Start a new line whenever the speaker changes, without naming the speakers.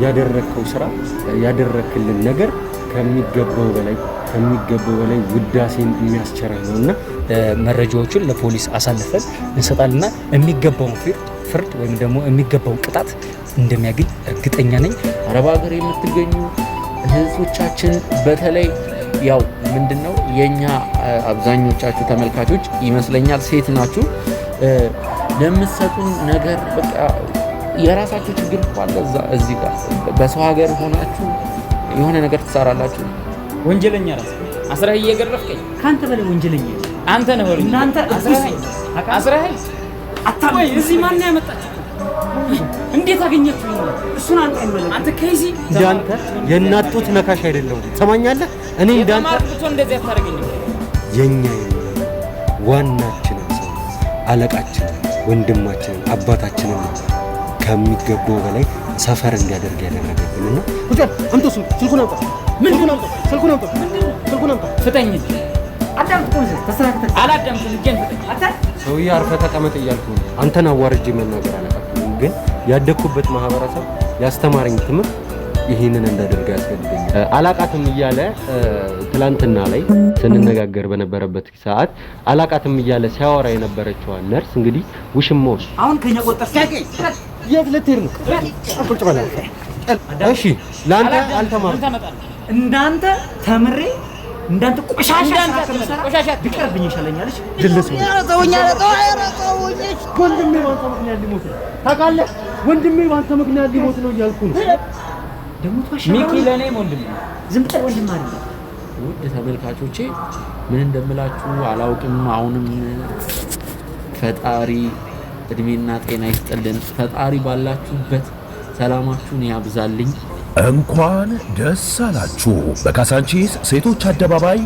ያደረከው ስራ ያደረክልን ነገር ከሚገባው በላይ ውዳሴን የሚያስቸረኝ ነውና
መረጃዎችን ለፖሊስ አሳልፈን እንሰጣልና የሚገባውን ፍርድ ወይም ደግሞ የሚገባውን ቅጣት እንደሚያገኝ እርግጠኛ ነኝ።
አረብ ሀገር የምትገኙ እህቶቻችን በተለይ ያው ምንድነው የኛ አብዛኞቻችሁ ተመልካቾች ይመስለኛል ሴት ናችሁ ለምትሰጡን ነገር በቃ የራሳችሁ ችግር አለ እዚህ ጋር በሰው ሀገር ሆናችሁ የሆነ ነገር ትሰራላችሁ።
ወንጀለኛ ራስ አስራህ እየገረፍከኝ
ካንተ በላይ ወንጀለኛ
አንተ ነህ።
እናንተ
አስራህ
አታውይ እዚህ ማን ያመጣችሁ? እንዴት አገኛችሁ? እሱን አንተ ከይሲ
እንዳንተ የናጡት ነካሽ አይደለም። ሰማኛለህ? እኔ እንዳንተ
እንደዚህ አታረገኝ።
የኛ ዋናችን አለቃችን ወንድማችን አባታችን ከሚገባው በላይ ሰፈር እንዲያደርግ ያደረገብንና ወጣ አንተ ስልኩን አምጣ። ስልኩን አምጣ።
ፍጠኝ።
አዳምጥ። ተሰራክተ
አላዳምጥ። ልጅን ፍጠኝ።
ሰውዬ አርፈህ ተቀመጥ እያልኩ አንተን አዋርጄ መናገር አለቀብኝ። ግን ያደኩበት ማህበረሰብ ያስተማረኝ ትምህርት ይህንን እንዳደርግ ያስገድደኛል። አላቃትም እያለ ትላንትና ላይ ስንነጋገር በነበረበት ሰዓት አላቃትም እያለ ሲያወራ የነበረችው ነርስ እንግዲህ ውሽሞሽ
አሁን ከኛ ቆጠር ሲያቀኝ
የት ልትሄድ ነው? ቁጭ በል። እሺ ላንተ አልተማርኩም።
እንዳንተ ተምሬ እንዳንተ ቆሻሻ ቢቀርብኝ ይሻለኛልሽ። ድልስ ነው ወንድሜ ባንተ ምክንያት ሊሞት ነው ታውቃለህ። ወንድሜ ባንተ ምክንያት ሊሞት ነው እያልኩ ነው። ደግሞ
ሚኪ ለኔ ወንድሜ
ዝም ብለህ ወንድም አይደለም።
ውድ ተመልካቾቼ ምን እንደምላችሁ አላውቅም። አሁንም ፈጣሪ እድሜና ጤና ይስጥልን። ፈጣሪ ባላችሁበት ሰላማችሁን ያብዛልኝ።
እንኳን ደስ አላችሁ። በካሳንቺስ ሴቶች አደባባይ